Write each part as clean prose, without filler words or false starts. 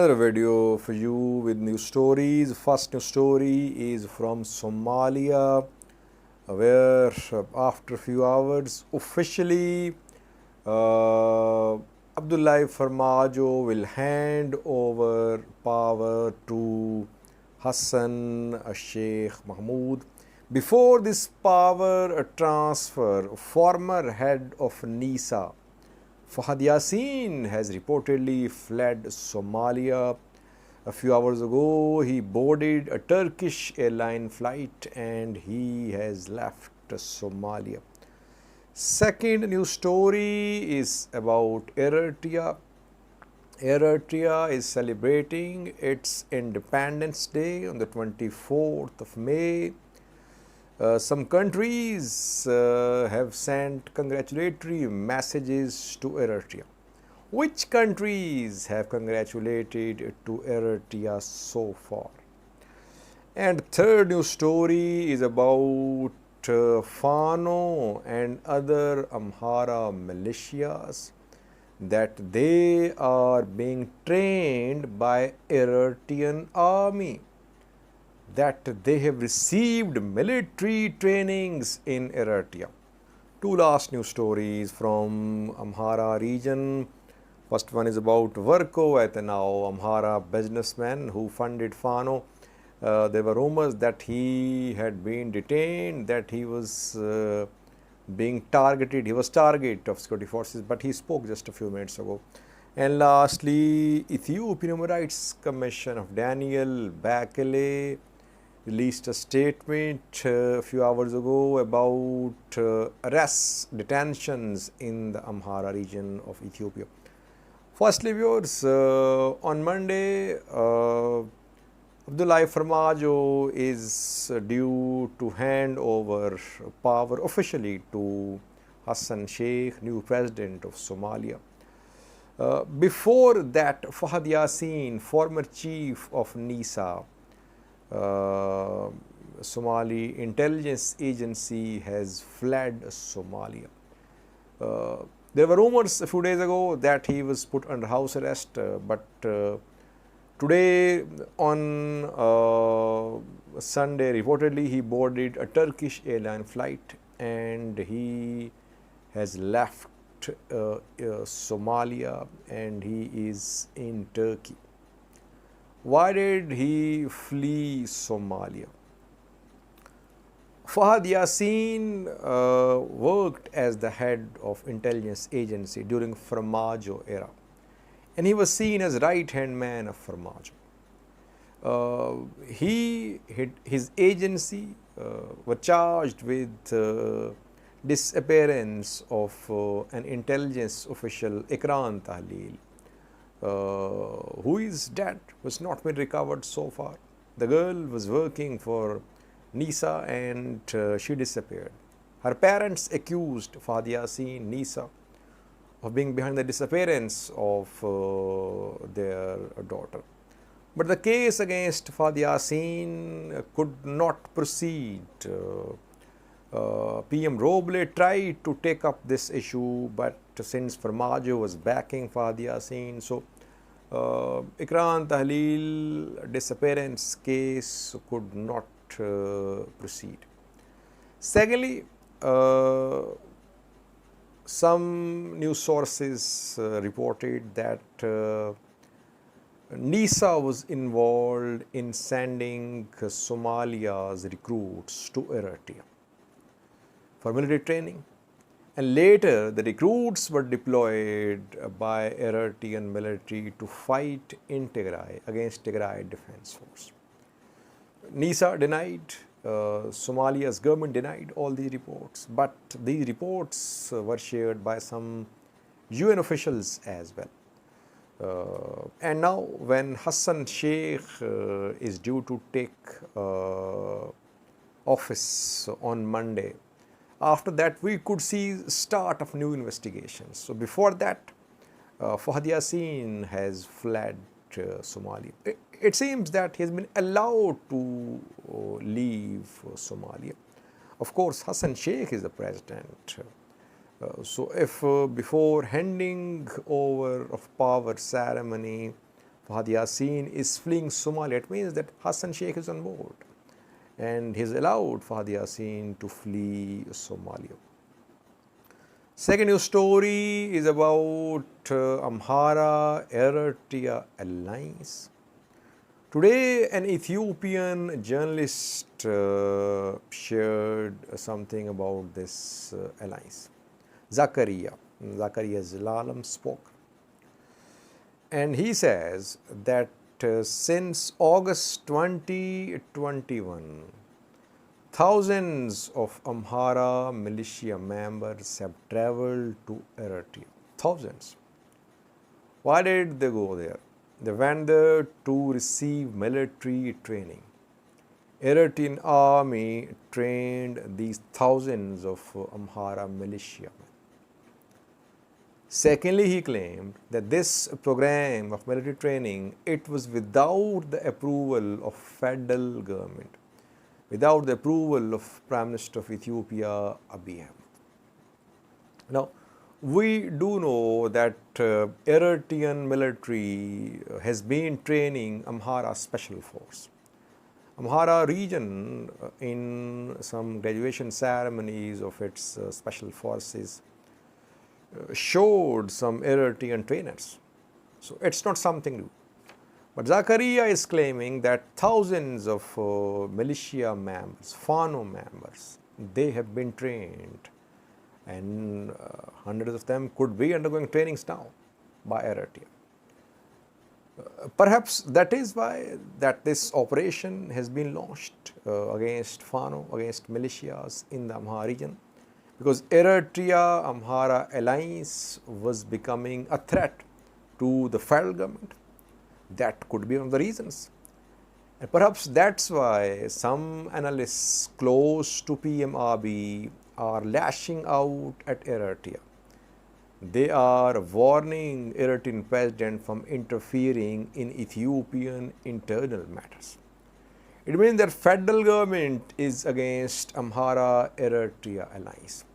Another video for you with new stories. First news story is from Somalia, where after a few hours officially Abdullahi Farmajo will hand over power to Hassan Sheikh Mahmoud. Before this power transfer, former head of NISA Fahad Yasin has reportedly fled Somalia. A few hours ago, he boarded a Turkish airline flight and he has left Somalia. Second news story is about Eritrea. Eritrea is celebrating its Independence Day on the 24th of May. Some countries have sent congratulatory messages to Eritrea. Which countries have congratulated to Eritrea so far? And third news story is about Fano and other Amhara militias, that they are being trained by Eritrean army, that they have received military trainings in Eritrea. Two last news stories from Amhara region. First one is about Worku Aytenaw Amhara businessman who funded Fano. There were rumors that he had been detained, that he was being targeted. He was target of security forces, but he spoke just a few minutes ago. And lastly, Ethiopian Human Rights Commission of Daniel Bakele released a statement a few hours ago about arrests, detentions in the Amhara region of Ethiopia. Firstly, viewers, on Monday, Abdullahi Farmajo is due to hand over power officially to Hassan Sheikh, new president of Somalia. Before that, Fahad Yasin, former chief of NISA, Somali intelligence agency, has fled Somalia. There were rumors a few days ago that he was put under house arrest, but today on Sunday, reportedly he boarded a Turkish airline flight and he has left Somalia and he is in Turkey. Why did he flee Somalia? Fahad Yasin worked as the head of intelligence agency during Farmajo era, and he was seen as right-hand man of Farmajo. His agency were charged with disappearance of an intelligence official, Ikran Tahlil, who is dead, was not been recovered so far. The girl was working for NISA and she disappeared. Her parents accused Fahad Yasin, NISA, of being behind the disappearance of their daughter. But the case against Fahad Yasin could not proceed. PM Roble tried to take up this issue, but since Farmajo was backing Fahad Yasin, so Ikran Tahlil disappearance case could not proceed. Secondly, some news sources reported that NISA was involved in sending Somalia's recruits to Eritrea for military training, and later the recruits were deployed by Eritrean military to fight in Tigray against Tigray Defense Force. NISA denied, Somalia's government denied all these reports, but these reports were shared by some UN officials as well. And now when Hassan Sheikh is due to take office on Monday, after that we could see start of new investigations. So before that, Fahad Yasin has fled Somalia. It seems that he has been allowed to leave Somalia. Of course, Hassan Sheikh is the president. So if before handing over of power ceremony, Fahad Yasin is fleeing Somalia. It means that Hassan Sheikh is on board and he's allowed Fahad Yasin to flee Somalia. Second news story is about Amhara Eritrea alliance. Today, an Ethiopian journalist shared something about this alliance. Zakaria Zalalam spoke. And he says that since August 2021, thousands of Amhara militia members have traveled to Eritrea. Thousands. Why did they go there? They went there to receive military training. Eritrean army trained these thousands of Amhara militia. Secondly, he claimed that this program of military training, it was without the approval of federal government, without the approval of Prime Minister of Ethiopia, Abiy Ahmed. Now, we do know that Eritrean military has been training Amhara Special Force. Amhara region in some graduation ceremonies of its special forces showed some Eritrean trainers. So it's not something new. But Zakaria is claiming that thousands of militia members, Fano members, they have been trained, and hundreds of them could be undergoing trainings now by Eritrea. Perhaps that is why that this operation has been launched against Fano, against militias in the Amhara region, because Eritrea-Amhara alliance was becoming a threat to the federal government. That could be one of the reasons. And perhaps that's why some analysts close to PM Abiy are lashing out at Eritrea. They are warning Eritrean president from interfering in Ethiopian internal matters. It means that federal government is against Amhara-Eritrea alliance.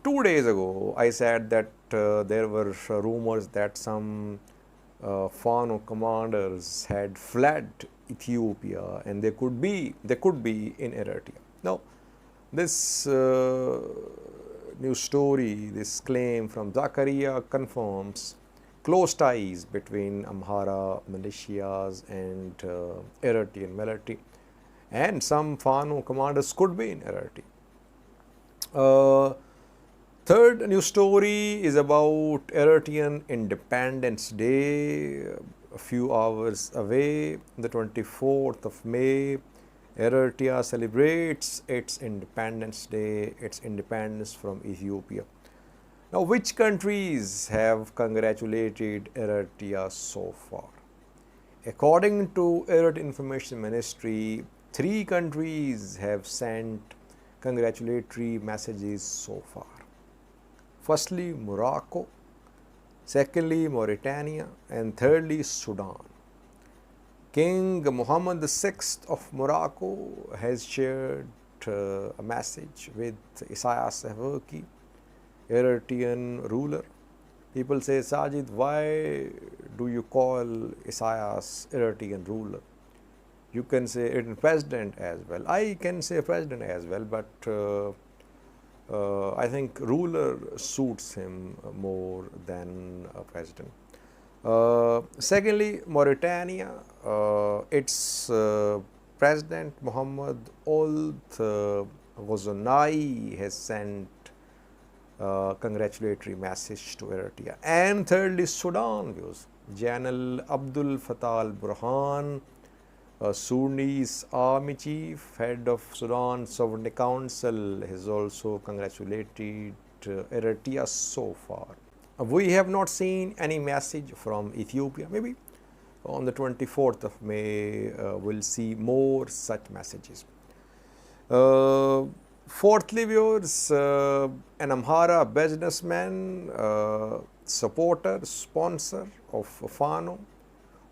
2 days ago, I said that there were rumors that some Fano commanders had fled Ethiopia and they could be in Eritrea. Now, this news story, this claim from Zakaria confirms close ties between Amhara militias and Eritrean military, and some Fano commanders could be in Eritrea. Third news story is about Eritrean Independence Day. A few hours away, the 24th of May, Eritrea celebrates its Independence Day, its independence from Ethiopia. Now, which countries have congratulated Eritrea so far? According to Eritrean Information Ministry, 3 countries have sent congratulatory messages so far. Firstly, Morocco, secondly, Mauritania, and thirdly, Sudan. King Mohammed VI of Morocco has shared a message with Isaias Afwerki, Eritrean ruler. People say, Sajid, why do you call Isaias Eritrean ruler? You can say Eritrean president as well. I can say president as well, but I think ruler suits him more than a president. Secondly, Mauritania, its President Mohammed Ould Ghazouani has sent congratulatory message to Eritrea. And thirdly, Sudan views. General Abdul Fattah al-Burhan, Sudanese army chief, head of Sudan Sovereignty Council, has also congratulated Eritrea so far. We have not seen any message from Ethiopia. Maybe on the 24th of May, we'll see more such messages. Fourthly, viewers, an Amhara businessman, supporter, sponsor of Fano,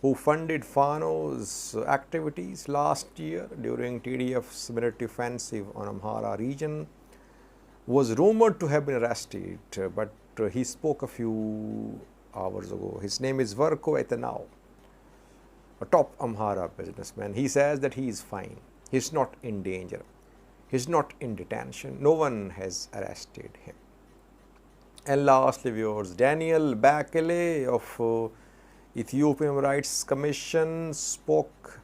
who funded Fano's activities last year during TDF's military offensive on Amhara region, was rumored to have been arrested, but he spoke a few hours ago. His name is Worku Aytenaw, a top Amhara businessman. He says that he is fine. He's not in danger. He's not in detention. No one has arrested him. And lastly, viewers, Daniel Bakele of Ethiopian Rights Commission spoke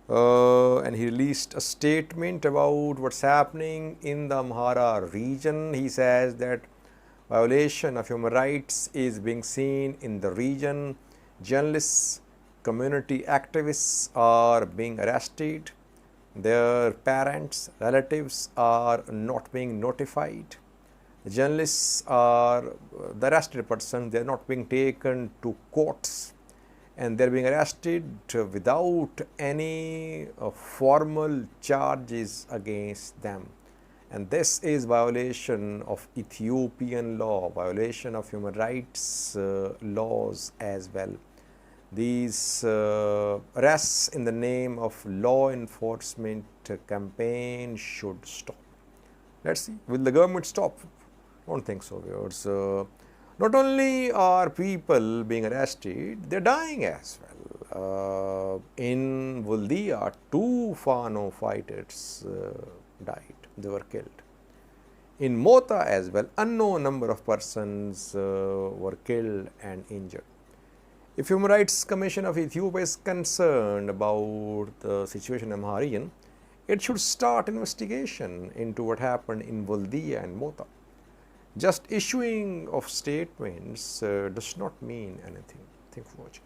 and he released a statement about what's happening in the Amhara region. He says that violation of human rights is being seen in the region. Journalists, community activists are being arrested. Their parents, relatives are not being notified. The journalists are the arrested persons. They are not being taken to courts, and they are being arrested without any formal charges against them. And this is violation of Ethiopian law, violation of human rights laws as well. These arrests in the name of law enforcement campaign should stop. Let's see, will the government stop? Don't think so, viewers. Not only are people being arrested, they're dying as well. In Vuldia, 2 Fano fighters died. They were killed. In Mota as well, unknown number of persons were killed and injured. If Human Rights Commission of Ethiopia is concerned about the situation in Amhara region, it should start investigation into what happened in Vuldia and Mota. Just issuing of statements does not mean anything. Thank you for watching.